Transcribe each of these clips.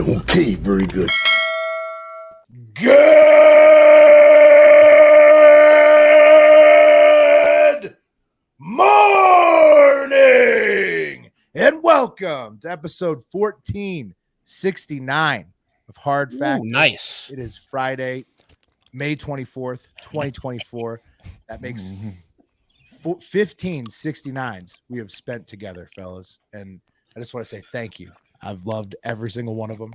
Okay, very good. Good morning and welcome to episode 1469 of HardFactor. Nice. It is Friday, May 24th, 2024. That makes 15 69s we have spent together, fellas. And I just want to say thank you. I've loved every single one of them.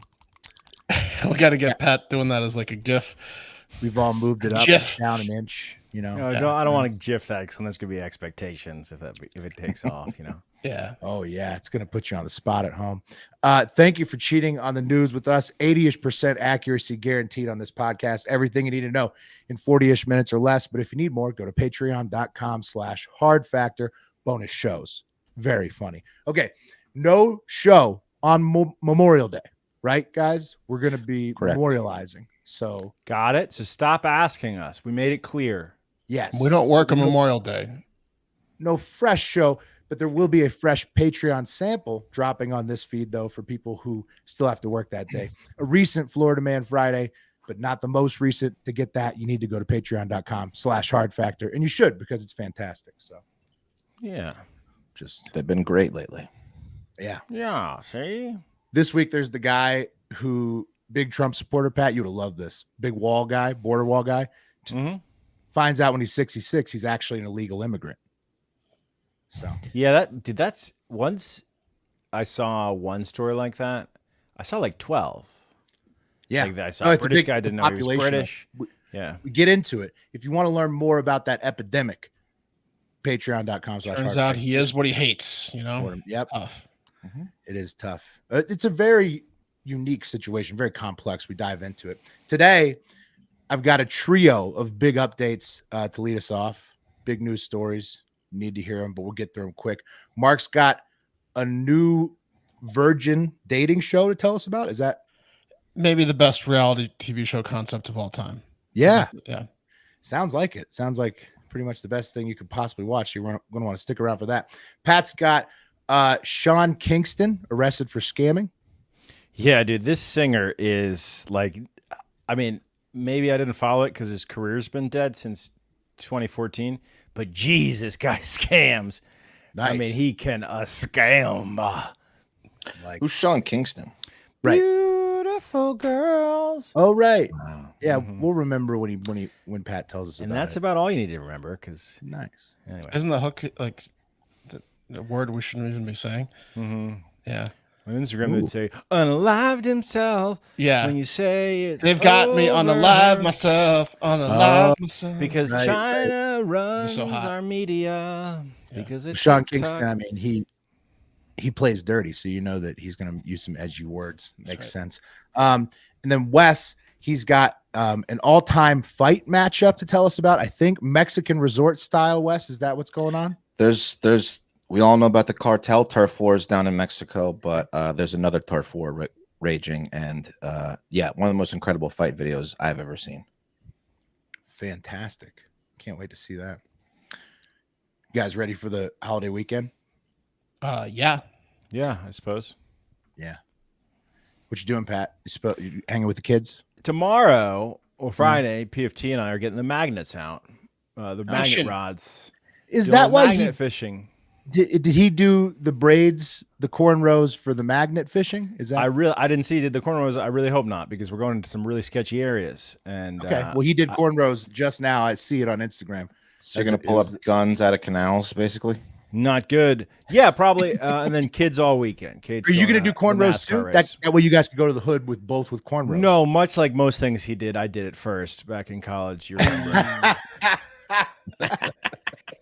We got to get Pat doing that as like a GIF. We've all moved it up GIF. down an inch, you know. No, I don't want to GIF that because then there's gonna be expectations if it takes off, you know. Yeah. Oh yeah, it's gonna put you on the spot at home. Thank you for cheating on the news with us. 80-ish% accuracy guaranteed on this podcast. Everything you need to know in 40-ish minutes or less. But if you need more, go to patreon.com/hardfactor. Bonus shows. Very funny. Okay, no show on Memorial Day, right, guys? We're gonna be memorializing. So Got it. So stop asking us. We made it clear. yes, We don't work on Memorial Day. no fresh show, but there will be a fresh Patreon sample dropping on this feed, though, for people who still have to work that day. A recent Florida Man Friday, but not the most recent. To get that, you need to go to patreon.com/hardfactor, and you should, because it's fantastic. So Yeah. They've been great lately. yeah. Yeah. See? This week, there's the guy who, big Trump supporter, Pat, you would have loved this. Big wall guy, border wall guy, finds out when he's 66, he's actually an illegal immigrant. So Yeah, that's once I saw one story like that. I saw like 12. yeah, Like that. I saw No, a it's a British big guy didn't know he was population. British. We- Yeah. We get into it. If you want to learn more about that epidemic, patreon.com/hardfactor. Turns out he is what he hates, you know? Yep. It's tough. It is tough. It's a very unique situation, very complex. We dive into it. Today, I've got a trio of big updates to lead us off. Big news stories. You need to hear them, but we'll get through them quick. Mark's got a new virgin dating show to tell us about. Is that? Maybe the best reality TV show concept of all time. Yeah. Yeah. Sounds like it. Sounds like pretty much the best thing you could possibly watch. You're going to want to stick around for that. Pat's got Sean Kingston arrested for scamming. Yeah, dude. This singer is like, I mean, maybe I didn't follow it because his career's been dead since 2014. But geez, this guy scams. Nice. I mean, he can scam. Like, Who's Sean Kingston? right. Beautiful girls. Oh, right. Yeah, Mhm. we'll remember when Pat tells us And about that's it. about all you need to remember. Because Nice. anyway, Isn't the hook like the word we shouldn't even be saying? Yeah. on Instagram they'd say unalived himself. Yeah. When you say it's They've got me over. unalive myself. Unalive myself. Because Right, China runs so hot. our media. Yeah. Because it's Sean TikTok. Kingston, I mean, he plays dirty, so you know that he's going to use some edgy words. Makes sense. And then Wes, he's got an all-time fight matchup to tell us about. I think Mexican resort style. Wes, is that what's going on? We all know about the cartel turf wars down in Mexico, but there's another turf war raging, and yeah, one of the most incredible fight videos I've ever seen. Fantastic. Can't wait to see that. You guys ready for the holiday weekend? Yeah. Yeah, I suppose. Yeah. What you doing, Pat? You hanging with the kids? Tomorrow or Friday, PFT and I are getting the magnets out. The magnet shit. rods. Is Doing that why magnet fishing? did he do the braids, the cornrows for the magnet fishing? Is that I didn't see. Did the cornrows? I really hope not, because we're going into some really sketchy areas. And okay? Well, he did cornrows just now. I see it on Instagram. So you're gonna pull up guns out of canals, basically. not good. Yeah, probably. And then kids all weekend. Kids. Are you going going to do to the cornrows NASCAR too? race. That way you guys could go to the hood with cornrows. No, much like most things he did, I did it first back in college. You remember?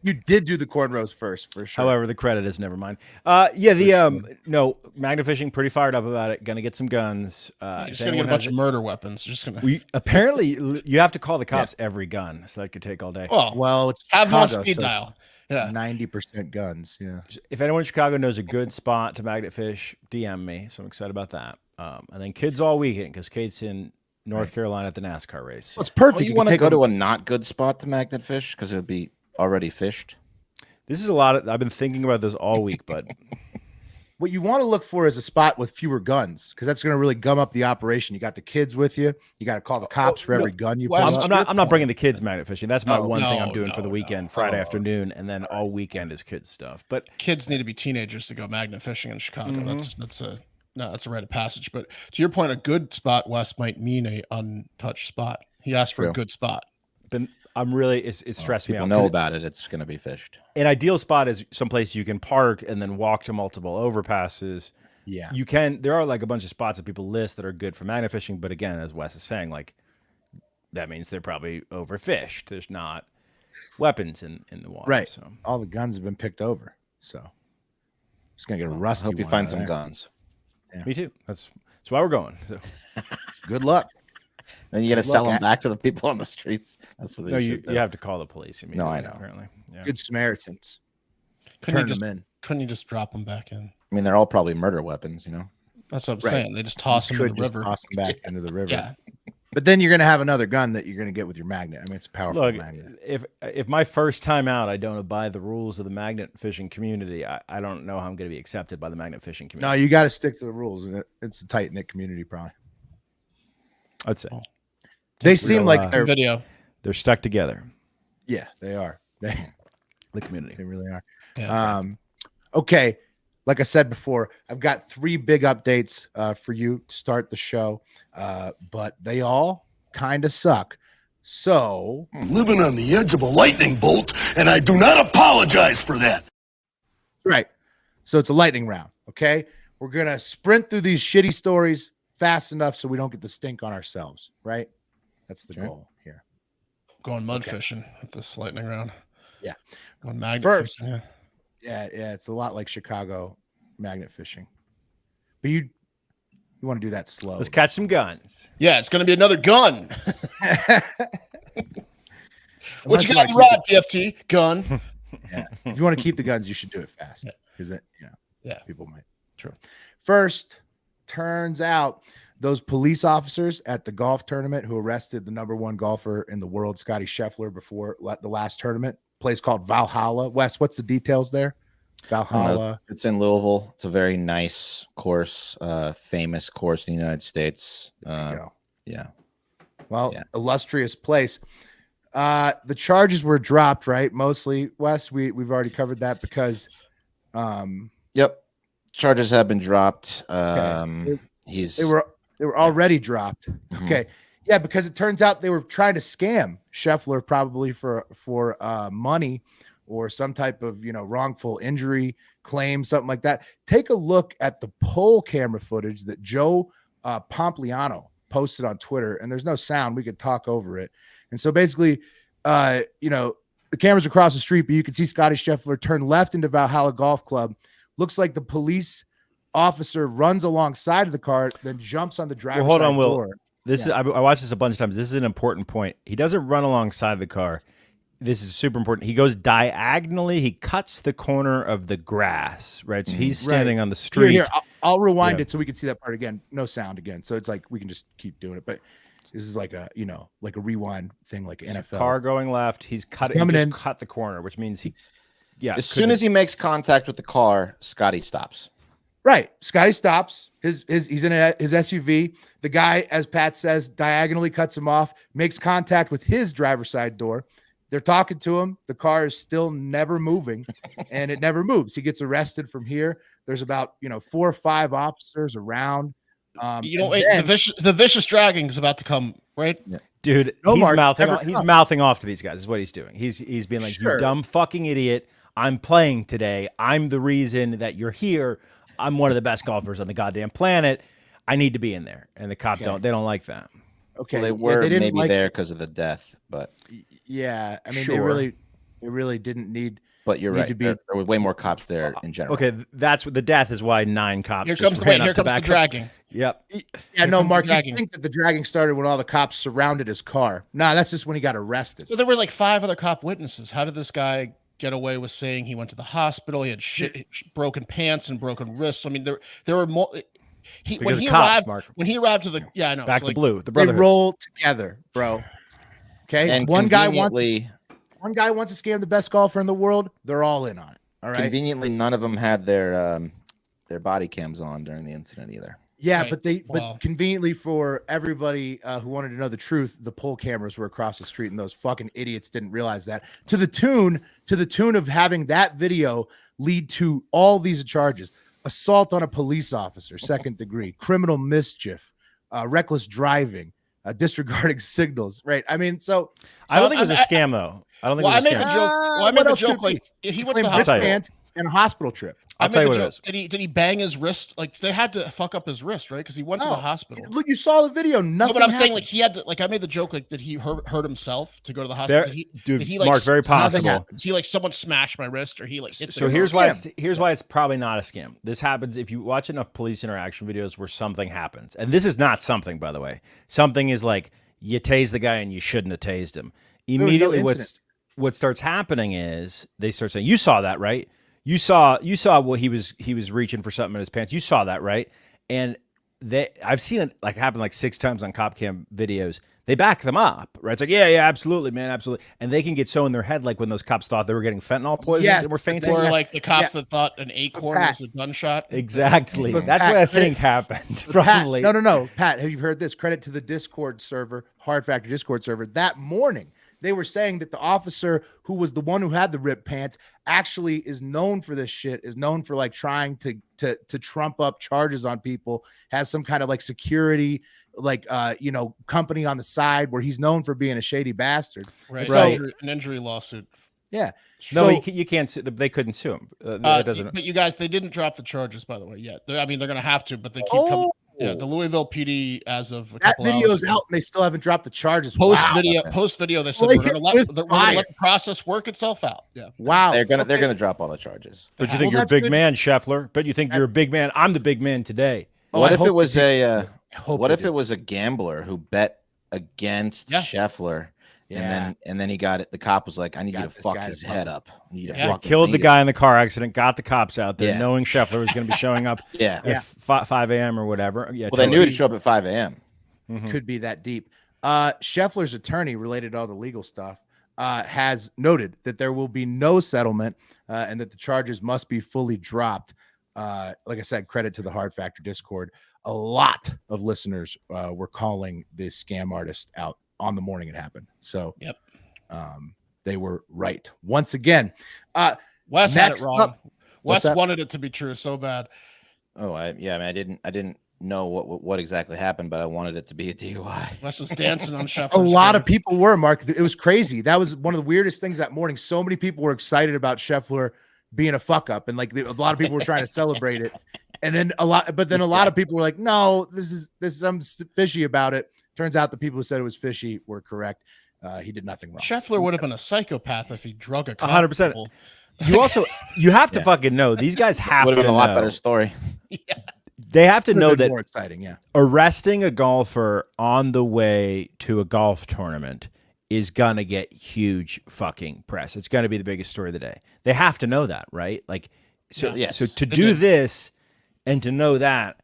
You did do the cornrows first, for sure. However, the credit is never mine. Yeah, no, magnet fishing. Pretty fired up about it. Gonna get some guns. You're if just gonna get anyone a bunch has of murder weapons. You're just gonna. We apparently you have to call the cops every gun, so that could take all day. Well, it's have them on Chicago, speed so dial. Yeah. 90% guns. Yeah. If anyone in Chicago knows a good spot to magnet fish, DM me. So I'm excited about that. And then kids all weekend, because Kate's in North Carolina at the NASCAR race. Well, it's perfect. Oh, you can want to take go them- to a not good spot to magnet fish because it'll be already fished. This is a lot. I've been thinking about this all week, but what you want to look for is a spot with fewer guns, because that's going to really gum up the operation. You got the kids with you. You got to call the cops for every gun you pull Well, up. I'm not bringing the kids magnet fishing. That's my one thing I'm doing no, for the weekend, Friday afternoon, and then all weekend is kids stuff. But kids need to be teenagers to go magnet fishing in Chicago. That's a rite of passage. But to your point, a good spot, Wes, might mean a untouched spot. He asked for a good spot. but I'm really it's stressing me out. People know about it. It's going to be fished. An ideal spot is someplace you can park and then walk to multiple overpasses. Yeah. You can. There are like a bunch of spots that people list that are good for magnet fishing, but again, as Wes is saying, like that means they're probably overfished. There's not weapons in the water. Right. So All the guns have been picked over. So it's going to get a rusty I hope you one find out some there. guns. me too. That's why we're going. So Good luck. Then you got to Good sell luck, them back to the people on the streets. That's what they no, should do. you have to call the police immediately. I know. Apparently, yeah. Good Samaritans. Couldn't Turn you just drop them back in? I mean, they're all probably murder weapons, you know. That's what I'm Right. saying. They just toss them in Could the just river. toss them back into the river. Yeah. But then you're going to have another gun that you're going to get with your magnet. I mean, it's a powerful Look, magnet. if my first time out, I don't abide the rules of the magnet fishing community, I don't know how I'm going to be accepted by the magnet fishing No, community. you got to stick to the rules, and it's a tight knit community, probably. I'd say They seem like real, they're Video. they're stuck together. yeah, they are. They The community. really are. Yeah, Okay, like I said before, I've got 3 big updates for you to start the show, but they all kind of suck. So I'm living on the edge of a lightning bolt, and I do not apologize for that. right, so it's a lightning round. Okay, we're gonna sprint through these shitty stories fast enough so we don't get the stink on ourselves. Right, that's the goal here. going mud fishing at this lightning round. Yeah. Going magnet First. fishing. Yeah, it's a lot like Chicago magnet fishing, but you want to do that slow. Let's catch some guns. Yeah, it's going to be another gun. What Unless you you got in the wanna rod, PFT? Gun. Yeah. If you want to keep the guns, you should do it fast. Yeah. Because Yeah. people might. True. First, turns out those police officers at the golf tournament who arrested the #1 golfer in the world, Scotty Scheffler, before the last tournament, place called Valhalla. Wes, what's the details there? Valhalla. It's in Louisville. It's a very nice course, famous course in the United States. There you go. Yeah. Well, Yeah. illustrious place. The charges were dropped, right? Mostly, Wes. We've already covered that because Yep. Charges have been dropped. Okay. He's they were already dropped. Mhm. Okay. Yeah, because it turns out they were trying to scam Scheffler probably for money or some type of, wrongful injury claim, something like that. Take a look at the poll camera footage that Joe Pompliano posted on Twitter, and there's no sound. We could talk over it. And so basically, the camera's across the street, but you can see Scotty Scheffler turn left into Valhalla Golf Club. Looks like the police officer runs alongside of the car, then jumps on the driver's Hold on, side Will. door. This is I watched this a bunch of times. This is an important point. He doesn't run alongside the car. This is super important. He goes diagonally. He cuts the corner of the grass, right? So he's standing on the street. Here, I'll rewind Yeah. it so we can see that part again. No sound again. So it's like we can just keep doing it. But this is like a, like a rewind thing, like NFL. Car going left. He's cut. He coming just in. cut the corner, which means as soon as he makes contact with the car, Scotty stops. Right. Scotty stops. He's in his SUV. The guy, as Pat says, diagonally cuts him off, makes contact with his driver's side door. They're talking to him. The car is still never moving, and it never moves. He gets arrested from here. There's about 4 or 5 officers around. The vicious dragging is about to come, right? dude, No, he's Mark, mouthing. never He's come. mouthing off to these guys. Is what he's doing. He's being like, Sure. "You dumb fucking idiot! I'm playing today. I'm the reason that you're here. I'm one of the best golfers on the goddamn planet. I need to be in there." And the cop Okay. they don't like that. Okay. Well, they yeah, were didn't maybe like- there because of the death, but Yeah. I mean, Sure. they really didn't need. you're Need right. to be- There were way more cops there in general. Okay, that's what the death is. Why 9 cops? Here just comes the ran wait. Here up to comes the back up. dragging. Yep. Yeah, Here no, comes the Mark, you dragging. think that the dragging started when all the cops surrounded his car. Nah, that's just when he got arrested. So there were like 5 other cop witnesses. How did this guy get away with saying he went to the hospital? He had broken pants and broken wrists. I mean, there were more. Because of cops, Mark. When he arrived to the I know. Back so to like, blue. The They brotherhood. roll together, bro. Okay. And one guy wants conveniently, to scam the best golfer in the world. They're all in on it. All right. conveniently, none of them had their their body cams on during the incident either. Yeah, Right. but conveniently for everybody who wanted to know the truth, the poll cameras were across the street, and those fucking idiots didn't realize that. To the tune of having that video lead to all these charges: assault on a police officer, 2nd degree, criminal mischief, reckless driving, disregarding signals. Right? I mean, so I don't think it was a scam though. I don't think it was a scam. I made the joke like if he went to the hospital pants and a hospital trip. I'll tell you what it is. Did he bang his wrist? Like they had to fuck up his wrist, right? Because he went to the hospital. Look, you saw the video. Nothing. No, but I'm saying happened. like he had to. Like I made the joke. Like did he hurt himself to go to the hospital? Dude, did he, like, Mark, very possible. Is he like someone smashed my wrist, or he like hit So here's why it's probably not a scam. This happens if you watch enough police interaction videos where something happens, and this is not something, by the way. Something is like you tase the guy and you shouldn't have tased him. Immediately, what starts happening is they start saying, "You saw that, right? You saw what he was reaching for something in his pants. You saw that, right?" And I've seen it like happen like 6 times on cop cam videos. They back them up, right? It's like, yeah, absolutely, man, absolutely. And they can get so in their head, like when those cops thought they were getting fentanyl poison and were fainting. Or like the cops that thought an acorn was a gunshot. Exactly. That's what I think happened. Probably. Pat, no. Pat, have you heard this? Credit to the Discord server, HardFactor Discord server. That morning, they were saying that the officer who was the one who had the ripped pants actually is known for this shit, is known for like trying to trump up charges on people, has some kind of like security, like, company on the side where he's known for being a shady bastard. Right. So, an injury lawsuit. Yeah. No, you can't sue. They couldn't sue him. But you guys, they didn't drop the charges, by the way, yet. I mean, they're going to have to, but they keep coming. Yeah, the Louisville PD, as of a couple that video's hours out, and they still haven't dropped the charges. Post video, they said we're going to let the process work itself out. Yeah. Wow. They're gonna drop all the charges. But you think you're a big man, Scheffler? But you think you're a big man? I'm the big man today. What if it was it was a gambler who bet against Scheffler? Yeah. And then he got it. The cop was like, I need you to fuck his head up. Killed the guy in the car accident, got the cops out there, knowing Scheffler was going to be showing up at 5 a.m. or whatever. Yeah, well, they knew to show up at 5 a.m. Could be that deep. Scheffler's attorney, related to all the legal stuff, has noted that there will be no settlement and that the charges must be fully dropped. Like I said, credit to the HardFactor Discord. A lot of listeners were calling this scam artist out on the morning it happened. So they were right. Once again, Wes had it wrong. Wes wanted it to be true so bad. Oh, I didn't know what exactly happened, but I wanted it to be a DUI. Wes was dancing on Scheffler's A lot of people were, Mark. It was crazy. That was one of the weirdest things that morning. So many people were excited about Scheffler being a fuck up, and like a lot of people were trying to celebrate it. And then a lot of people were like, no, this is I'm fishy about it. Turns out the people who said it was fishy were correct. He did nothing wrong. Scheffler would have been a psychopath if he drug a 100%. You have to fucking know. These guys have to know. Would have been a lot better story. They have to know that more exciting, arresting a golfer on the way to a golf tournament is gonna get huge fucking press. It's gonna be the biggest story of the day. They have to know that, right? Like, so to do this and to know that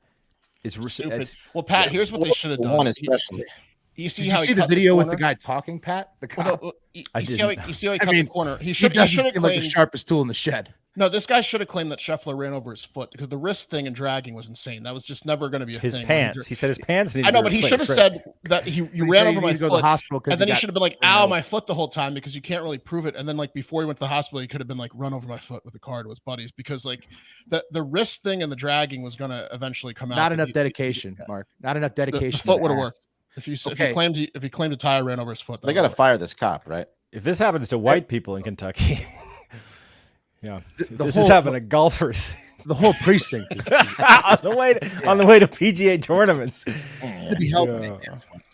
is stupid. Well, Pat, here's what they should have done. One especially. You see Did how you see the video with the guy talking, Pat? The cop. You see how he cut the corner. He doesn't seem seem like the sharpest tool in the shed. No, this guy should have claimed that Scheffler ran over his foot because the wrist thing and dragging was insane. That was just never going to be a thing. His pants. He said his pants. I know, but he should have said that you ran over my foot. To the hospital, and then he should have been like, "Ow, my foot" the whole time because you can't really prove it. And then like before he went to the hospital, he could have been like, "Run over my foot" with a car to his buddies because like the wrist thing and the dragging was going to eventually come out. Not enough dedication, Mark. Not enough dedication. The foot would have worked if he claimed a tire ran over his foot. They got to fire this cop, right? If this happens to white people in Kentucky. Yeah, this is happening to golfers. The whole precinct is on the way to PGA tournaments. To be helping.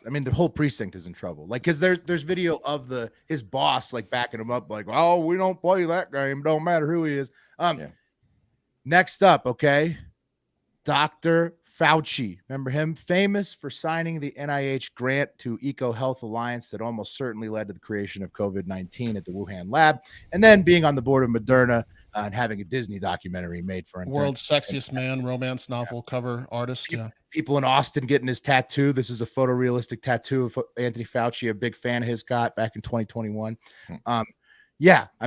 I mean, the whole precinct is in trouble. Like, because there's video of his boss like backing him up, like, "Oh, we don't play that game. Don't matter who he is." Next up, okay, Dr. Fauci. Remember him? Famous for signing the NIH grant to EcoHealth Alliance that almost certainly led to the creation of COVID-19 at the Wuhan lab, and then being on the board of Moderna and having a Disney documentary made for World's Sexiest Man romance novel cover artist. People in Austin getting his tattoo. This is a photorealistic tattoo of Anthony Fauci, a big fan of his, got back in 2021. I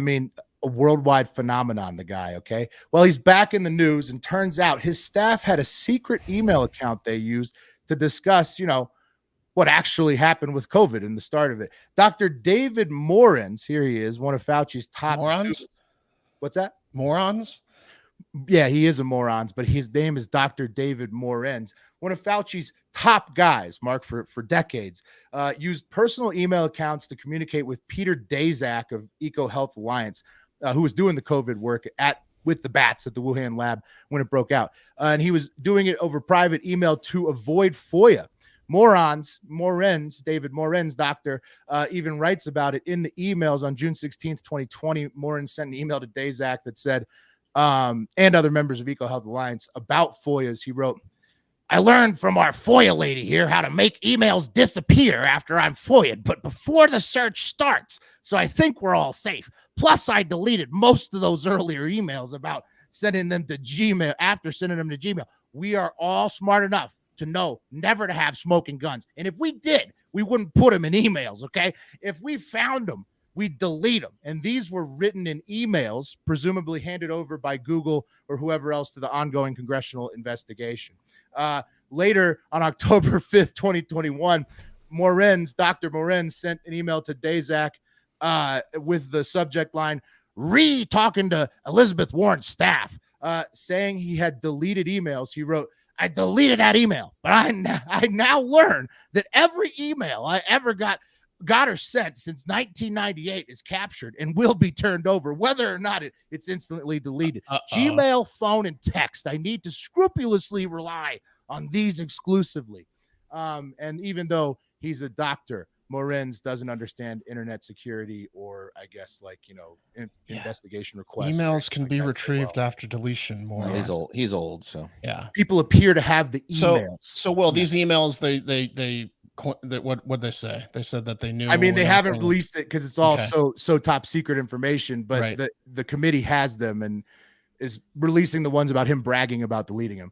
mean, a worldwide phenomenon, the guy, okay? Well, he's back in the news, and turns out his staff had a secret email account they used to discuss, what actually happened with COVID and the start of it. Dr. David Morens, here he is, one of Fauci's top Morons? What's that? Morons? Yeah, he is a morons, but his name is Dr. David Morens, one of Fauci's top guys, Mark, for decades, used personal email accounts to communicate with Peter Daszak of EcoHealth Alliance, who was doing the COVID work with the bats at the Wuhan lab when it broke out. And he was doing it over private email to avoid FOIA. David Morens, doctor, even writes about it in the emails on June 16th, 2020. Morens sent an email to Daszak that said, and other members of EcoHealth Alliance about FOIAs. He wrote, I learned from our FOIA lady here how to make emails disappear after I'm FOIA'd, but before the search starts. So I think we're all safe. Plus, I deleted most of those earlier emails about sending them to Gmail. After sending them to Gmail, we are all smart enough to know never to have smoking guns. And if we did, we wouldn't put them in emails, okay? If we found them, we'd delete them. And these were written in emails, presumably handed over by Google or whoever else to the ongoing congressional investigation. Later on October 5th, 2021, Dr. Morens sent an email to Daszak with the subject line, talking to Elizabeth Warren's staff, saying he had deleted emails. He wrote, I deleted that email, but I now learn that every email I ever got or sent since 1998 is captured and will be turned over, whether or not it's instantly deleted. Gmail, phone, and text. I need to scrupulously rely on these exclusively. And even though he's a doctor, Morens doesn't understand internet security or, I guess, investigation requests. Emails can be retrieved after deletion. More. He's old. So yeah, people appear to have the emails. So these emails, what they say? They said that they knew. I mean, they haven't released it because it's all so top secret information. But the committee has them and is releasing the ones about him bragging about deleting them.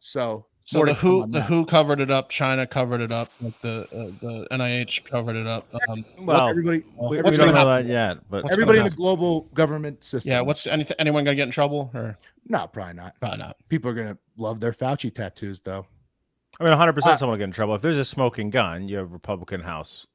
So the WHO covered it up, China covered it up, the NIH covered it up. We don't know that yet, but everybody in the global government system. Yeah, anyone gonna get in trouble? Or no, probably not. Probably not. People are gonna love their Fauci tattoos, though. I mean, 100% someone will get in trouble. If there's a smoking gun, you have Republican House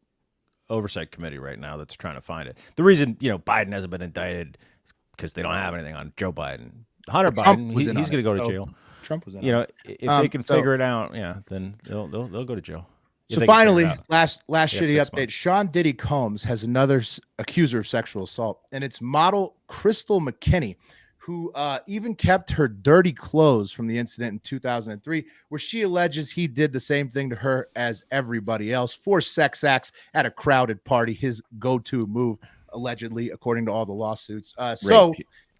Oversight Committee right now that's trying to find it. The reason Biden hasn't been indicted is because they don't have anything on Joe Biden. Hunter Biden, he's going to go to jail. Trump was in if they can figure it out, then they'll go to jail. So finally, last shitty update. Sean Diddy Combs has another accuser of sexual assault, and it's model Crystal McKinney, who even kept her dirty clothes from the incident in 2003, where she alleges he did the same thing to her as everybody else for sex acts at a crowded party. His go-to move, allegedly, according to all the lawsuits.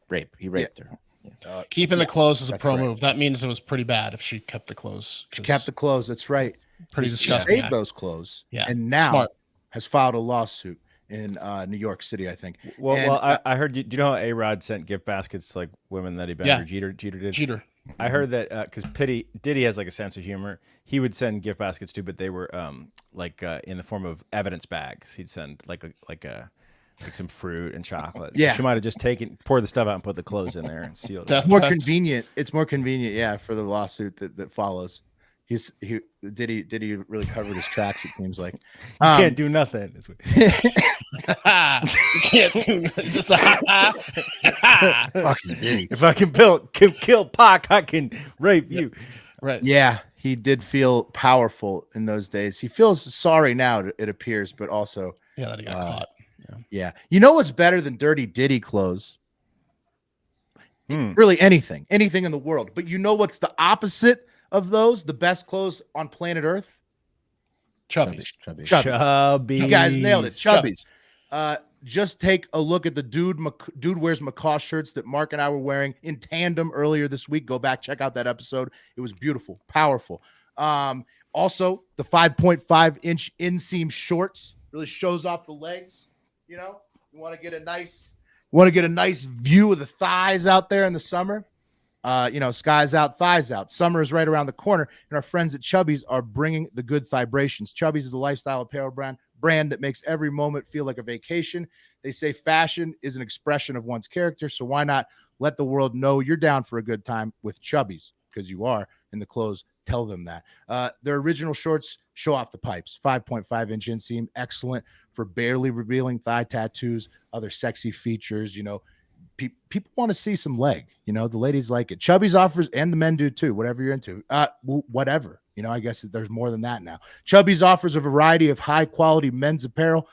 Rape. He raped her. Yeah. Keeping the clothes is a pro move. That means it was pretty bad if she kept the clothes. She kept the clothes. That's right. Pretty she disgusting. Saved those clothes. Yeah. And now has filed a lawsuit in New York City, I think. I heard. Do you know how A-Rod sent gift baskets to women that he banged? Or Jeter did. Jeter. I heard that because Diddy has a sense of humor. He would send gift baskets too, but they were in the form of evidence bags. He'd send like some fruit and chocolate. Yeah, so she might have just poured the stuff out and put the clothes in there and sealed it. It's more convenient. It's more convenient, for the lawsuit that follows. Diddy really covered his tracks. It seems like you can't do nothing. You can't do nothing. Just fucking Diddy. If I can kill Pac, I can rape you. Right? Yeah, he did feel powerful in those days. He feels sorry now, it appears, but also that he got caught. Yeah. You know what's better than dirty Diddy clothes? Really anything in the world. But you know what's the opposite of those? The best clothes on planet Earth? Chubbies. You guys nailed it. Chubbies. Just take a look at the Dude Wears Macaw shirts that Mark and I were wearing in tandem earlier this week. Go back, check out that episode. It was beautiful, powerful. Also, the 5.5-inch inseam shorts really shows off the legs. You want to get a nice view of the thighs out there in the summer. Skies out, thighs out. Summer is right around the corner, and our friends at Chubbies are bringing the good vibrations. Chubbies is a lifestyle apparel brand brand that makes every moment feel like a vacation. They say fashion is an expression of one's character, so why not let the world know you're down for a good time with Chubbies, because you are, and the clothes tell them that. Their original shorts show off the pipes, 5.5-inch inseam, excellent for barely revealing thigh tattoos, other sexy features. You know, people want to see some leg. You know, the ladies like it. Chubbies offers, and the men do too, whatever you're into. Whatever. You know, I guess there's more than that now. Chubbies offers a variety of high-quality men's apparel,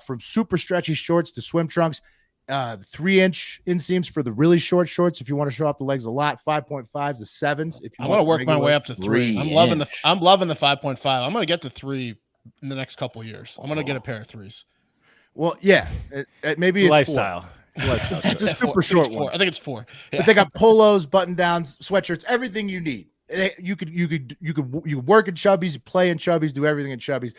from super stretchy shorts to swim trunks. 3-inch inseams for the really short shorts if you want to show off the legs a lot. 5.5s to 7s if you want to work my way up to 3. I'm loving the 5.5. I'm going to get to 3 in the next couple of years. I'm going to get a pair of 3s. Well, yeah, maybe it's lifestyle. 4. It's a lifestyle. It's a super short one. I think it's 4. Yeah. But they got polos, button downs, sweatshirts, everything you need. You could work at Chubbies, play in Chubbies, do everything at Chubbies.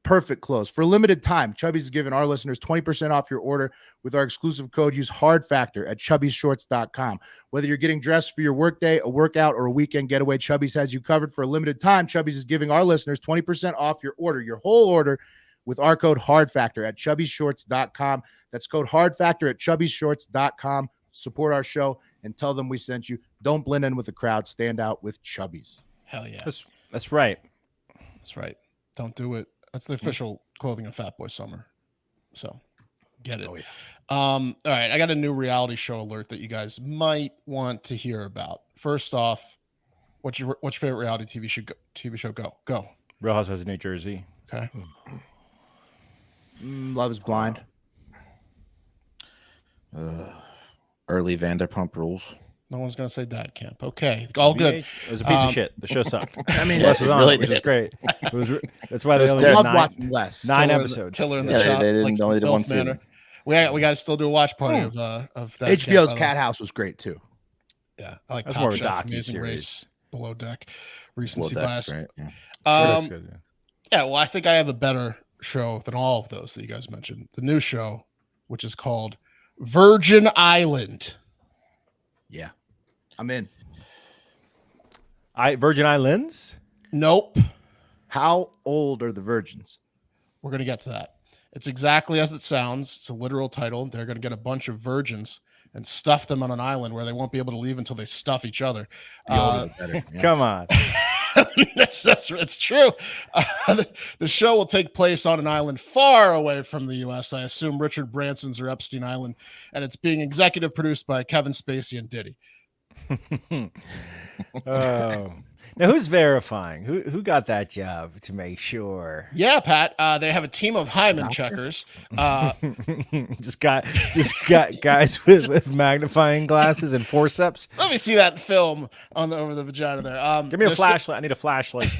Perfect clothes. For a limited time, Chubbies is giving our listeners 20% off your order with our exclusive code. Use HardFactor at chubbiesshorts.com. Whether you're getting dressed for your workday, a workout, or a weekend getaway, Chubbies has you covered. For a limited time, Chubbies is giving our listeners 20% off your order, your whole order, with our code HardFactor at chubbiesshorts.com. That's code HardFactor at chubbiesshorts.com. Support our show and tell them we sent you. Don't blend in with the crowd. Stand out with Chubbies. Hell yeah. That's right. That's right. Don't do it. That's the official clothing of Fat Boy Summer. So get it. Oh, yeah. All right. I got a new reality show alert that you guys might want to hear about. First off, what's your favorite reality TV show? Go. Real Housewives of New Jersey. Okay. Love is Blind. Early Vanderpump Rules. No one's going to say Dad Camp. Okay. All good. It was a piece of shit. The show sucked. I mean, Les was on really it, which is did. great. That's why they It was only terrible. did love watching Les. 9 Killer episodes. Killer in the Yeah, shop. they like only did one Milf Manor. season. We got to still do a watch party of Dad HBO's Camp, Cat House was great too. Yeah, I like That's Top more of a Chef, docu-series. Amazing Race, Below Deck, Recency Well, that's Bias. great. Yeah. That's good, yeah. Yeah, well, I think I have a better show than all of those that you guys mentioned. The new show, which is called Virgin Island. Yeah, I'm in. Virgin Islands? Nope. How old are the virgins? We're going to get to that. It's exactly as it sounds. It's a literal title. They're going to get a bunch of virgins and stuff them on an island where they won't be able to leave until they stuff each other. The older, the better. Yeah. Come on. It's true. The show will take place on an island far away from the U.S. I assume Richard Branson's or Epstein Island, and it's being executive produced by Kevin Spacey and Diddy. Oh. Now, who's verifying? Who got that job to make sure? Yeah, Pat. They have a team of hymen checkers. just got guys with magnifying glasses and forceps. Let me see that film over the vagina there. Give me a flashlight. I need a flashlight.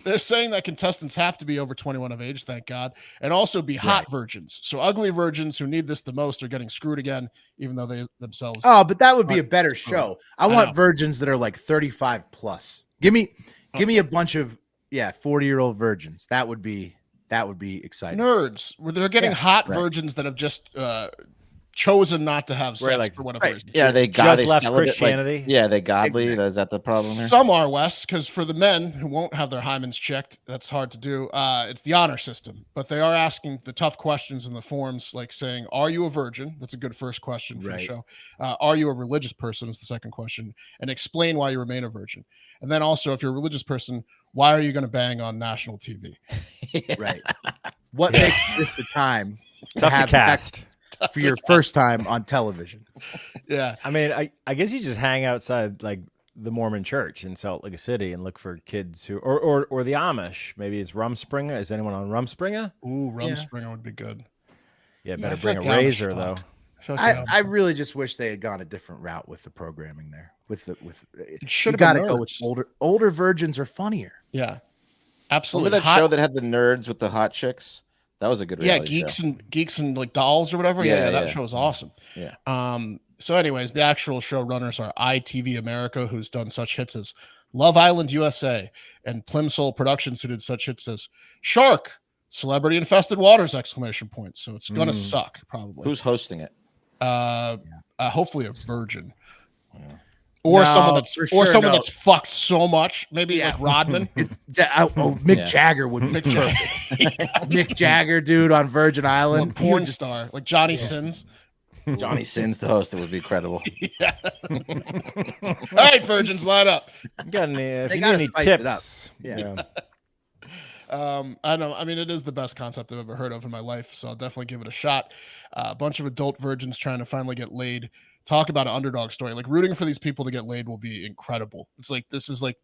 They're saying that contestants have to be over 21 of age, thank God, and also be hot virgins. So ugly virgins who need this the most are getting screwed again, even though they themselves. Oh, but that would be a better show. I want virgins that are like 35 plus. Give me a bunch of 40-year-old virgins. That would be exciting. Nerds. Where they're getting hot virgins that have just chosen not to have sex for whatever reason. Yeah, they just left celibate, Christianity. Yeah, they godly. Exactly. Is that the problem here? Some are, Wes, because for the men who won't have their hymens checked, that's hard to do. It's the honor system, but they are asking the tough questions in the forms, like saying, "Are you a virgin?" That's a good first question for the show. Are you a religious person? Is the second question, and explain why you remain a virgin. And then also, if you're a religious person, why are you going to bang on national TV? Right. What makes this a time Tough to cast for your first time on television? Yeah. I mean, I guess you just hang outside like the Mormon church in Salt Lake City and look for kids who, or the Amish. Maybe it's Rumspringa. Is anyone on Rumspringa? Ooh, Rumspringa would be good. Yeah, better bring a razor though. I really just wish they had gone a different route with the programming there. You got to go with older virgins are funnier. Yeah, absolutely. Remember that show that had the nerds with the hot chicks? That was a good reality show. Geeks and like dolls or whatever. Yeah, that show was awesome. Yeah. So, anyways, the actual showrunners are ITV America, who's done such hits as Love Island USA, and Plimsoll Productions, who did such hits as Shark, Celebrity Infested Waters! So it's gonna suck probably. Who's hosting it? Hopefully a virgin. Yeah. Or No, someone that's for sure, someone no. that's fucked so much. Maybe Yeah. like Rodman. Mick Yeah. Jagger would be Mick Jagger. perfect. Mick Jagger, dude, on Virgin Or Island. porn star like Johnny Sins. Johnny Sins, the host, it would be incredible. Yeah. All right, virgins, line up. Got any, if They you need gotta any spice it up. tips, Yeah. I know. I mean, it is the best concept I've ever heard of in my life, so I'll definitely give it a shot. A bunch of adult virgins trying to finally get laid. Talk about an underdog story. Like rooting for these people to get laid will be incredible. It's like this is like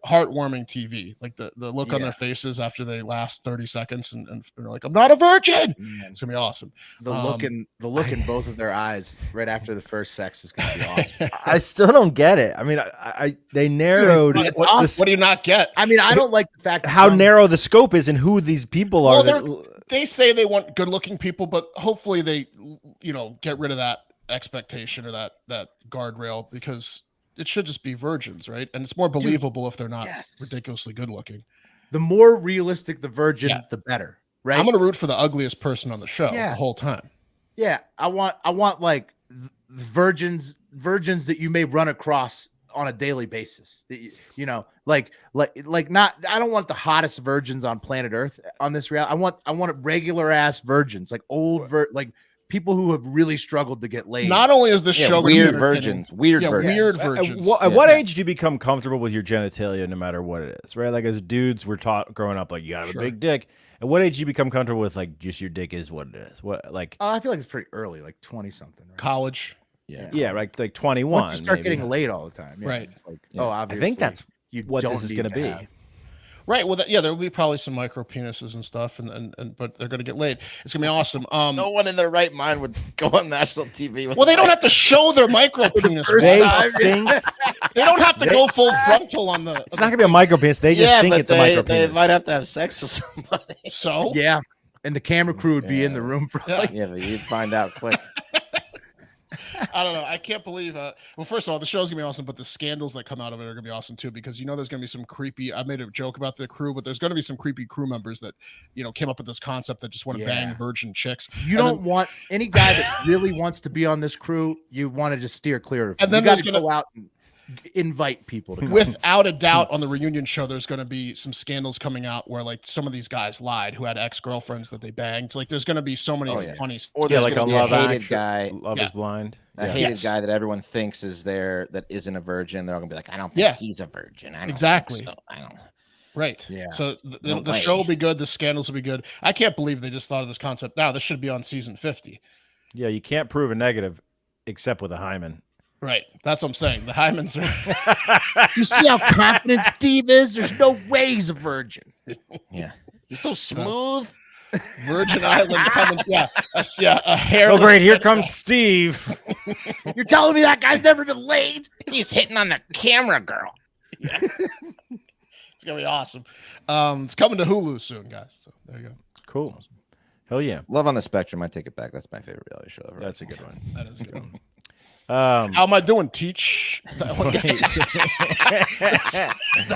heartwarming TV. Like the look on Yeah. their faces after they last 30 seconds and they're like, I'm not a virgin. Man, It's gonna be awesome. the look in both of their eyes right after the first sex is gonna be awesome. I still don't get it. I mean, they narrowed It's What, awesome. what do you not get? I mean, I don't like the fact that how some- narrow the scope is and who these people are. Well, they say they want good-looking people, but hopefully they, get rid of that expectation or that guardrail because it should just be virgins, right? And it's more believable if they're not yes. ridiculously good-looking. The more realistic the virgin, Yeah. the better, right? I'm gonna root for the ugliest person on the show Yeah. the whole time. Yeah, I want like virgins that you may run across on a daily basis. That like not. I don't want the hottest virgins on planet Earth on this reality. I want regular ass virgins, like like people who have really struggled to get laid. Not only is this Yeah, show gonna be weird entertaining- virgins. Weird yeah, virgins. weird At virgins. what Yeah. age do you become comfortable with your genitalia, no matter what it is, right? Like as dudes, we're taught growing up, like you gotta have Sure. a big dick. At what age do you become comfortable with like just your dick is what it is? What like I feel like it's pretty early, like 20 something. Right? College, Yeah. yeah, like 21. Once you start maybe. getting laid all the time, yeah, Right. It's like, Yeah. I obviously, think that's you what don't this is need going to be. have- right? Well, there will be probably some micro penises and stuff, and but they're gonna get laid. It's gonna be awesome. No one in their right mind would go on national TV. With Well, they don't have to show their micro penis. first They time, think They don't have to go full frontal on the. it's not going to be a micro penis. They just think it's a micro they penis. might have to have sex with somebody. So Yeah, and the camera crew would be in the Yeah. room. Probably. Yeah, but you'd find out quick. I don't know. I can't believe. Well, first of all, the show's gonna be awesome, but the scandals that come out of it are gonna be awesome too. Because there's gonna be some creepy. I made a joke about the crew, but there's gonna be some creepy crew members that came up with this concept that just want to bang Yeah. virgin chicks. You And don't want any guy that really wants to be on this crew. You want to just steer clear of. And him. then you got there's to gonna- go out and invite people to come. Without a doubt, on the reunion show, there's going to be some scandals coming out where like some of these guys lied who had ex-girlfriends that they banged. Like, there's going to be so many Oh, yeah. funny. Or Yeah, there's like gonna a be Love a hated Actually. guy, Love Yeah. is blind. a Yeah. hated Yes. guy that everyone thinks is there that isn't a virgin. They're all gonna be like, I don't think Yeah. he's a virgin. I don't think Exactly. so. I don't. Right. Yeah. So No the way. show will be good. The scandals will be good. I can't believe they just thought of this concept now. This should be on season 50. Yeah, you can't prove a negative except with a hymen. Right. That's what I'm saying. The hymens are. You see how confident Steve is? There's no way he's a virgin. Yeah. He's so smooth. Virgin Island coming. Yeah. A Oh, hairless. great. Here comes Steve. You're telling me that guy's never been laid? He's hitting on the camera girl. It's gonna be awesome. It's coming to Hulu soon, guys. So there you go. Cool. Hell yeah. Love on the Spectrum. I take it back. That's my favorite reality show ever. That's a good one. That is good. Um, How am I doing? Teach. That one guy.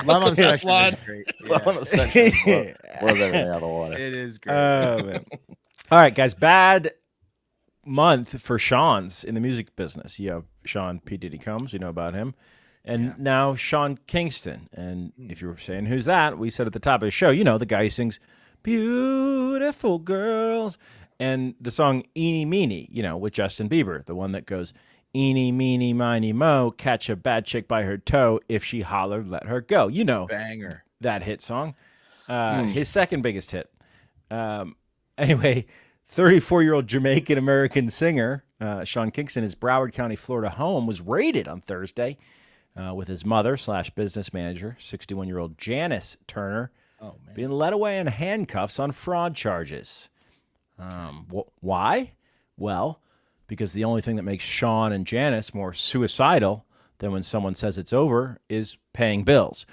Love on the Yes, Spectrum line. is great. Love on Yeah, the Spectrum. Blows everything out of the water. it is great. man. All right, guys. Bad month for Sean's in the music business. You have Sean P. Diddy Combs. You know about him. And now Sean Kingston. And if you were saying, who's that? We said at the top of the show, the guy who sings Beautiful Girls. And the song Eeny Meeny, with Justin Bieber, the one that goes, Eeny, meeny, miny, mo, catch a bad chick by her toe. If she hollered, let her go. Banger. That hit song. His second biggest hit. Anyway, 34-year-old Jamaican-American singer Sean Kingston, his Broward County, Florida home was raided on Thursday with his mother/business manager, 61-year-old Janice Turner, being led away in handcuffs on fraud charges. Why? Well, because the only thing that makes Sean and Janice more suicidal than when someone says it's over is paying bills.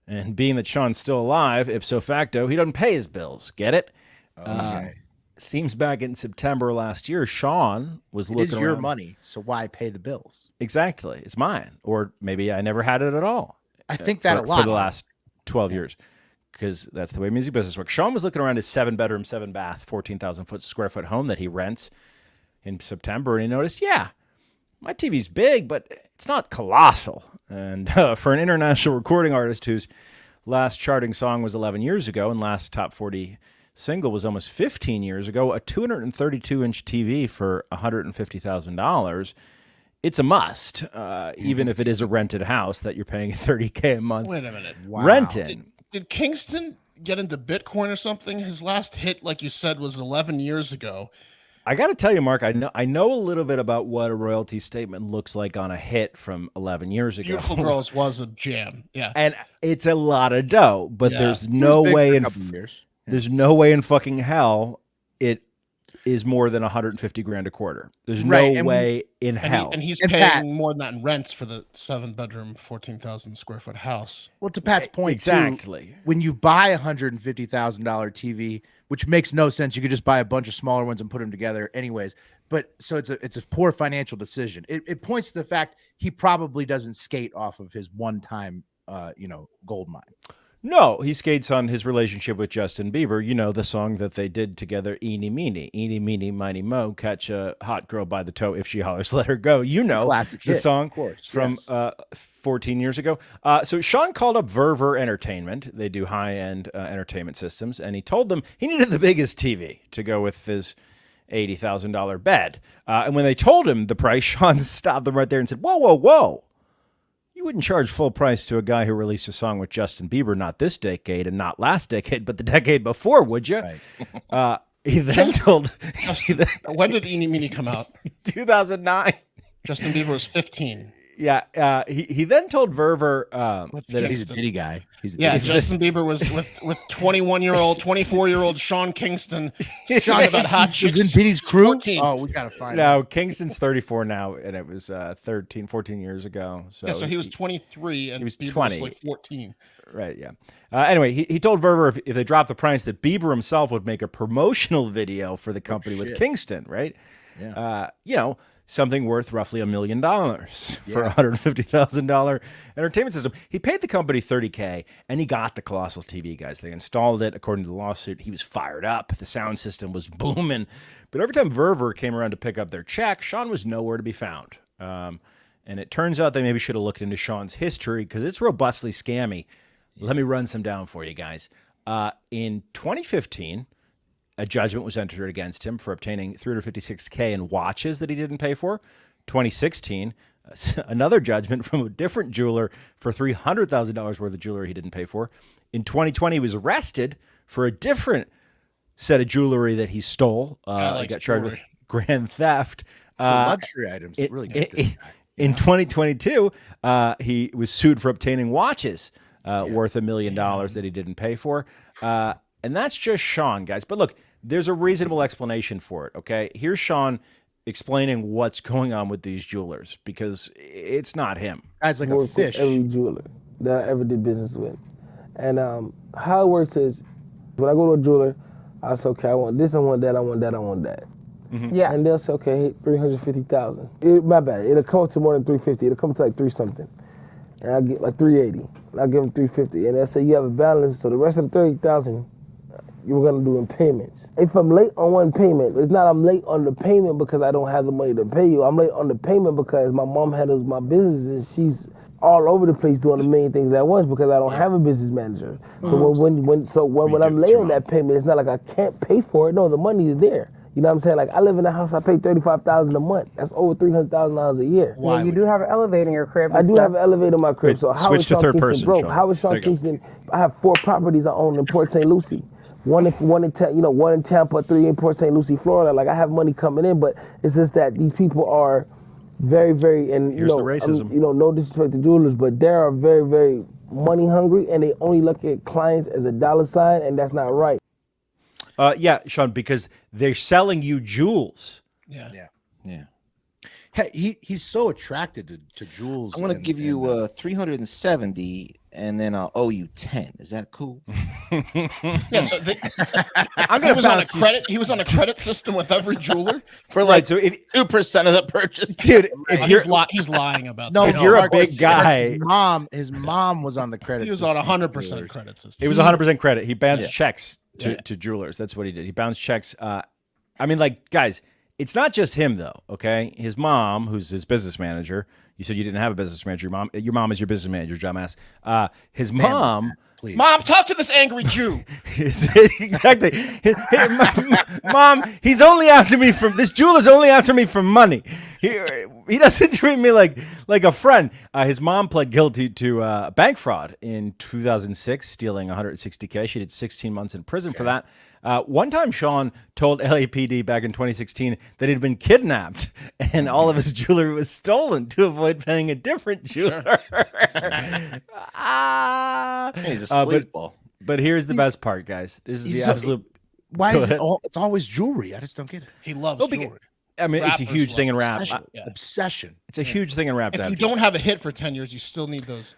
And being that Sean's still alive, ipso facto, he doesn't pay his bills. Get it? Okay. Seems back in September last year, Sean was It looking is your around. money, so why pay the bills? Exactly. It's mine. Or maybe I never had it at all. I think that for, a lot. for the last 12 years, because that's the way music business works. Sean was looking around his 7-bedroom, 7-bath, 14,000 square foot home that he rents in September, and he noticed, my TV's big, but it's not colossal. And for an international recording artist whose last charting song was 11 years ago and last top 40 single was almost 15 years ago, a 232-inch TV for $150,000, it's a must, even if it is a rented house that you're paying $30K a month. Wait a minute. Wow. Renting. Did Kingston get into Bitcoin or something? His last hit, like you said, was 11 years ago. I got to tell you, Mark, I know a little bit about what a royalty statement looks like on a hit from 11 years ago. Beautiful Girls was a jam. Yeah. And it's a lot of dough, but Yeah. there's no way in there's no way in fucking hell it is more than 150 grand a quarter. There's no way in hell. And he's And paying Pat- more than that in rents for the 7-bedroom, 14,000 square foot house. Well, to Pat's point, Exactly. too, when you buy a $150,000 TV, which makes no sense, you could just buy a bunch of smaller ones and put them together, anyways. But so it's a poor financial decision. It points to the fact he probably doesn't skate off of his one-time, gold mine. No, he skates on his relationship with Justin Bieber. You know, the song that they did together, Eeny, Meeny, Miny, Mo, catch a hot girl by the toe. If she hollers, let her go. You know, Classic the hit, song of course, from 14 years ago. So Sean called up Verver Entertainment. They do high-end entertainment systems. And he told them he needed the biggest TV to go with his $80,000 bed. And when they told him the price, Sean stopped them right there and said, whoa, whoa, whoa. You wouldn't charge full price to a guy who released a song with Justin Bieber, not this decade and not last decade, but the decade before, would you? Right. He then told... When did Eeny Meeny come out? 2009. Justin Bieber was 15. Yeah. He then told Verver that He's a Diddy guy. Justin Bieber was with 21-year-old, 24-year-old Sean Kingston singing about hot chicks. Was in Diddy's crew? 14. Oh, we got to find No, out. Kingston's 34 now, and it was 14 years ago. So he was 23 and he was Bieber 20. was like 14. Right, yeah. Anyway, he told Verver if they dropped the price that Bieber himself would make a promotional video for the company with Kingston, right? Yeah. Something worth roughly $1 million for a $150,000 entertainment system. He paid the company $30K, and he got the colossal TV, guys. They installed it. According to the lawsuit, he was fired up. The sound system was booming. But every time Verver came around to pick up their check, Sean was nowhere to be found. And it turns out they maybe should have looked into Sean's history because it's robustly scammy. Let me run some down for you guys. In 2015... a judgment was entered against him for obtaining $356K in watches that he didn't pay for. 2016, another judgment from a different jeweler for $300,000 worth of jewelry he didn't pay for. In 2020, he was arrested for a different set of jewelry that he stole. He got charged with grand theft. Luxury items that really get this guy. In 2022, he was sued for obtaining watches worth $1 million that he didn't pay for. And that's just Sean, guys. But look, there's a reasonable explanation for it, okay? Here's Sean explaining what's going on with these jewelers because it's not him. Guy's like a fish. Every jeweler that I ever did business with. And how it works is when I go to a jeweler, I say, okay, I want this, I want that, I want that, I want that. Mm-hmm. Yeah. And they'll say, okay, 350,000. My bad. It'll come to more than 350. It'll come to like 3 something. And I'll get like 380. And I'll give them 350. And they'll say, you have a balance, so the rest of the 30,000, you were gonna do in payments. If I'm late on one payment, it's not I'm late on the payment because I don't have the money to pay you. I'm late on the payment because my mom handles my business and she's all over the place doing a million things at once because I don't have a business manager. So when I'm late on that payment, it's not like I can't pay for it. No, the money is there. You know what I'm saying? Like I live in a house, I pay $35,000 a month. That's over $300,000 a year. Well, you do have an elevator in your crib. I do have an elevator in my crib. So how switch is to Sean third Kingston person, broke? Sean. How is Sean Kingston? I have 4 properties I own in Port St. Lucie. One in Tampa, 3 in Port St. Lucie, Florida. Like I have money coming in, but it's just that these people are very, very, and Here's the racism. no disrespect to jewelers, but they are very, very money hungry, and they only look at clients as a dollar sign, and that's not right. Yeah, Sean, because they're selling you jewels. Yeah. Hey, he's so attracted to jewels. I'm gonna give you 370, and then I'll owe you 10. Is that cool? Yeah. So he was on a credit system with every jeweler For like so if 2% of the purchase, dude, if you're he's lying about No, that. if you're a Mark big was- guy, his mom was on the credit. He was on system. 100% credit system. it was 100% credit. He bounced checks to jewelers. That's what he did. He bounced checks. I mean, like, guys, It's not just him though. Okay, his mom, who's his business manager. You said you didn't have a business manager. Your mom is your business manager, dumbass. His mom. Please. Mom, talk to this angry Jew. Exactly. Mom, he's only after me this jeweler's only after me for money. He doesn't treat me like a friend. His mom pled guilty to bank fraud in 2006, stealing $160K. She did 16 months in prison for that. One time, Sean told LAPD back in 2016 that he'd been kidnapped and all of his jewelry was stolen to avoid paying a different jeweler. He's a sleazeball. But here's the best part, guys. This is the absolute. Why is it it's always jewelry? I just don't get it. He loves jewelry. I mean, it's a Rappers huge thing in rap. Obsession. It's a huge thing in rap. If you don't have a hit for 10 years, you still need those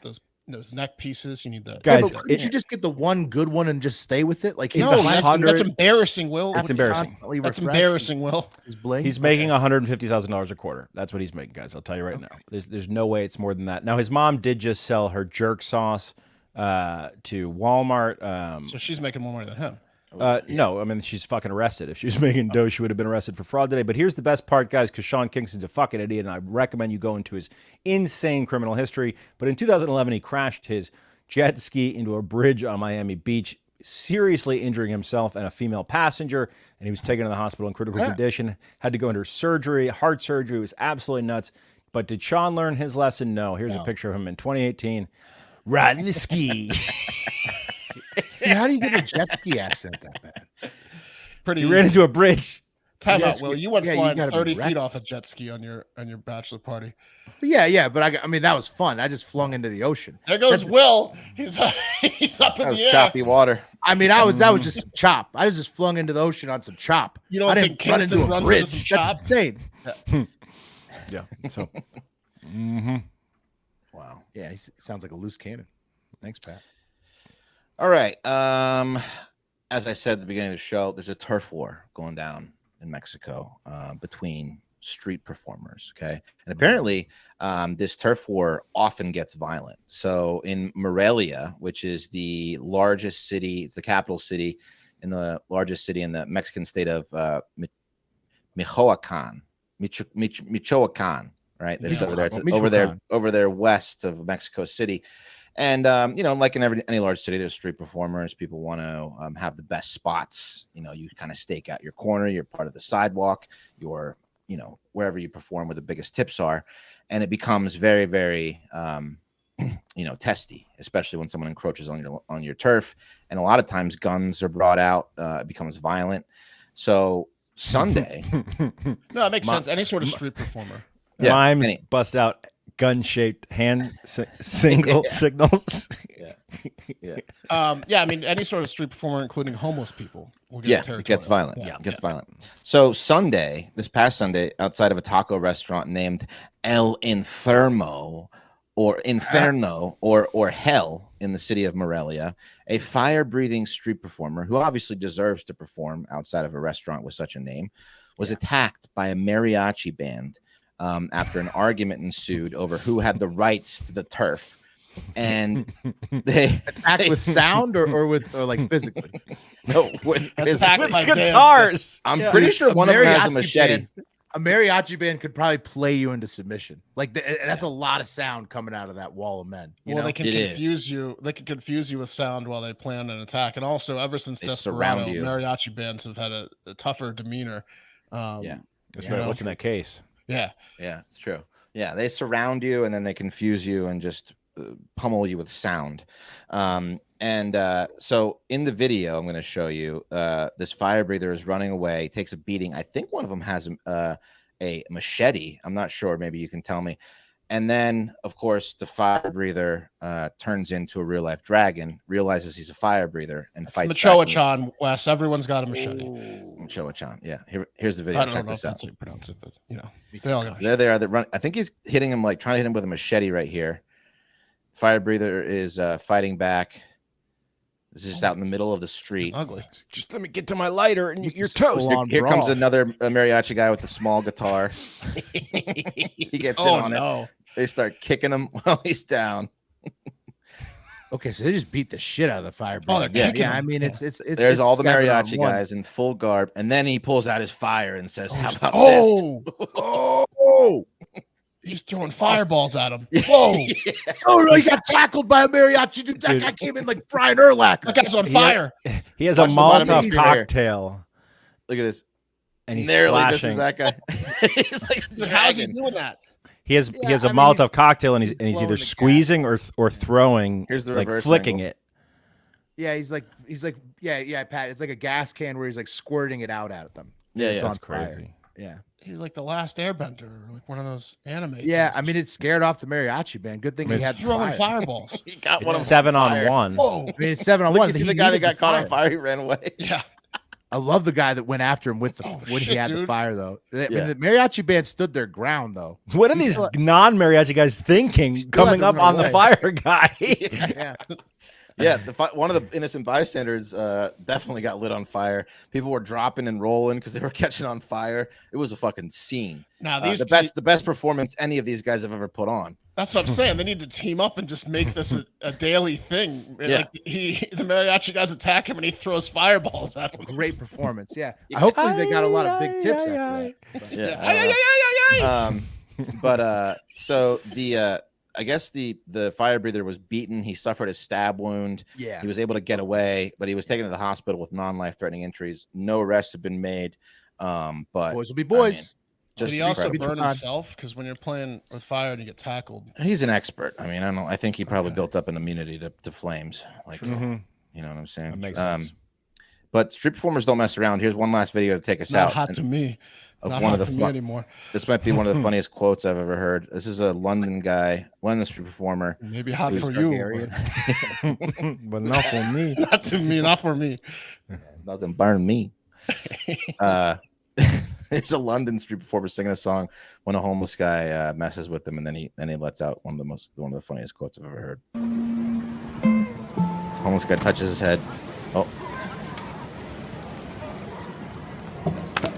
neck pieces. You need that. Guys, couldn't you just get the one good one and just stay with it? Like, it's that's embarrassing, Will. That's embarrassing. That's embarrassing, Will. He's making $150,000 a quarter. That's what he's making, guys. I'll tell you right now. There's no way it's more than that. Now, his mom did just sell her jerk sauce to Walmart. So she's making more money than him. No, I mean, she's fucking arrested. If she was making dough, she would have been arrested for fraud today. But here's the best part, guys, because Sean Kingston's a fucking idiot, and I recommend you go into his insane criminal history. But in 2011, he crashed his jet ski into a bridge on Miami Beach, seriously injuring himself and a female passenger, and he was taken to the hospital in critical condition, had to go under surgery, heart surgery. It was absolutely nuts. But did Sean learn his lesson? No. Here's a picture of him in 2018 riding the ski. How do you get a jet ski accent that bad? He ran into a bridge. Time out, Will. You went flying you 30 feet off a jet ski on your bachelor party. Yeah, but I mean that was fun. I just flung into the ocean. There goes Will. He's up in the air. Choppy water. I mean, that was just some chop. I just flung into the ocean on some chop. You don't think Kingston runs into some chop? That's insane. Yeah. So. Wow. Yeah, he sounds like a loose cannon. Thanks, Pat. All right. As I said at the beginning of the show, there's a turf war going down in Mexico between street performers. Okay. And apparently this turf war often gets violent. So in Morelia, which is the largest city, it's the capital city in the largest city in the Mexican state of Michoacan, right? That's over there. It's over there west of Mexico City. And, like in any large city, there's street performers. People want to have the best spots. You kind of stake out your corner. You're part of the sidewalk. You're, wherever you perform where the biggest tips are. And it becomes very, very, testy, especially when someone encroaches on your turf. And a lot of times guns are brought out. It becomes violent. So Sunday. No, it makes sense. Any sort of street performer. Mimes bust out gun-shaped hand signals. I mean, any sort of street performer, including homeless people, will get it gets violent. It gets violent. So this past Sunday, outside of a taco restaurant named El Inferno or Hell in the city of Morelia, a fire-breathing street performer who obviously deserves to perform outside of a restaurant with such a name was attacked by a mariachi band. After an argument ensued over who had the rights to the turf, and they attacked with sound or like physically. No, with guitars. I'm pretty sure one of them has a machete. A mariachi band could probably play you into submission. Like that's a lot of sound coming out of that wall of men. They can confuse you. They can confuse you with sound while they plan an attack. And also, ever since Desperado, mariachi bands have had a tougher demeanor. That's right. What's in that case? Yeah, it's true. Yeah, they surround you and then they confuse you and just pummel you with sound. So in the video, I'm going to show you this fire breather is running away, takes a beating. I think one of them has a machete. I'm not sure. Maybe you can tell me. And then, of course, the fire breather turns into a real life dragon, realizes he's a fire breather, and fights. Machoachan, Wes. Everyone's got a machete. Machoachan. Yeah. Here's the video. I don't know if that's how you pronounce it, but they all got. There they are. They run. I think he's hitting him, trying to hit him with a machete right here. Fire breather is fighting back. This is just out in the middle of the street. Ugly. Just let me get to my lighter and you're toast. Here comes another mariachi guy with the small guitar. He gets in on it. They start kicking him while he's down. Okay, so they just beat the shit out of the fire. Oh, they're yeah, kicking I him. mean, it's There's all the 7 on mariachi 1. guys in full garb, and then he pulls out his fire and says, "How about Oh, he's throwing fireballs at him. Whoa! Oh no, he got tackled by a mariachi dude. That guy came in like Brian Urlacher. That guy's on fire. He has a Watch the bottom of Molotov his hair. cocktail, Look at this." and he's Nearly splashing. misses that guy. He's like, How's he dragging. doing that? He has Yeah, he has a I mean, Molotov cocktail, and he's blowing either the gas. squeezing or throwing. Here's the like reverse flicking angle. it. Yeah, he's like, yeah, Pat. It's like a gas can where he's like squirting it out at them. Yeah, It's yeah, on it's fire. crazy. Yeah, He's like the last Airbender, or like one of those anime. yeah. things. I mean, it scared off the mariachi band. Good thing I mean, he had throwing fire. fireballs. He got one It's of 7 on fire. 1. Whoa! I mean, it's 7 on Look, 1. you see He the guy that needed got the caught on fire. fire? He ran away. Yeah. I love the guy that went after him with the Oh, when he shit, had the dude. fire though. I Yeah. mean, the mariachi band stood their ground though. What are He these still- non-mariachi guys thinking? still had Coming to up run on the away. fire guy. Yeah, Yeah, one of the innocent bystanders definitely got lit on fire. People were dropping and rolling because they were catching on fire. It was a fucking scene. Now these The best performance any of these guys have ever put on. That's what I'm saying. They need to team up and just make this a daily thing. Yeah. Like the mariachi guys attack him and he throws fireballs at him. great performance. Yeah, hopefully they got a lot of big tips after that. But- Yeah. Ay, ay, ay, ay, ay, ay. But so the I guess the fire breather was beaten. He suffered a stab wound. Yeah, He was able to get away, but he was taken to the hospital with non-life-threatening injuries. No arrests have been made. But boys will be boys. I mean, Did just he also incredible. burn himself? Because when you're playing with fire and you get tackled, He's an expert. I mean, I think he probably built up an immunity to flames. Like, Mhm. you know what I'm saying? That makes sense. But street performers don't mess around. Here's one last video to take us it's not out. hot and- to me. of Not one hot of to the me fun- anymore. This might be one of the funniest quotes I've ever heard. This is a London guy, London street performer. Maybe hot Who's for you. Targaryen. But not for me. Not to me. Not for me. Doesn't burn me. It's a London street performer singing a song when a homeless guy messes with him, and then he lets out one of the funniest quotes I've ever heard. Homeless guy touches his head. Oh.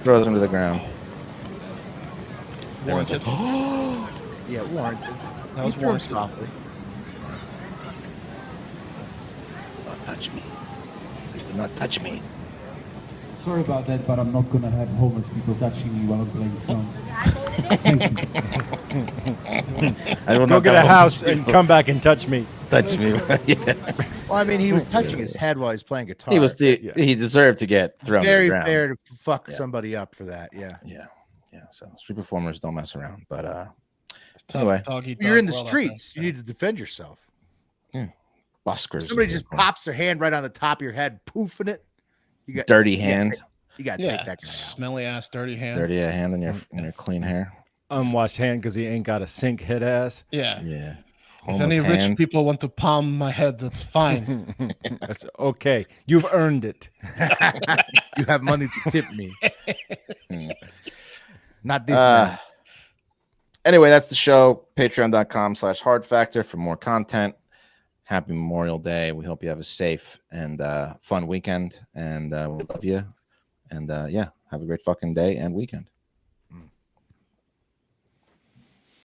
Throws him to the ground. Everyone's like, Warranted. Yeah, warranted. That was He threw him warranted. softly. "Don't touch me. Do not touch me." Sorry about that, but I'm not gonna have homeless people touching me while I'm playing songs. Thank you. I will Go not get have a homeless house and people come back and touch me. touch me. Yeah. Well, I mean, he was touching his head while he's playing guitar. He deserved to get thrown to the very ground. fair to fuck Yeah. somebody up for that. Yeah, Yeah. So street performers don't mess around. But It's tough. Anyway. Dog eat you're dog in the world out streets. there. You need to defend yourself. buskers. Somebody just pops their hand right on the top of your head, poofing it. You got dirty hand. You got to Yeah, take that guy out. smelly ass, dirty hand. Dirty hand in your clean hair. Unwashed hand because he ain't got a sink head ass. Yeah. Yeah. If Homeless any rich hand. people want to palm my head, that's fine. That's okay. You've earned it. You have money to tip me. Hmm. Not this man. Anyway, that's the show. Patreon.com/HardFactor for more content. Happy Memorial Day. We hope you have a safe and fun weekend. And we love you. And yeah, have a great fucking day and weekend.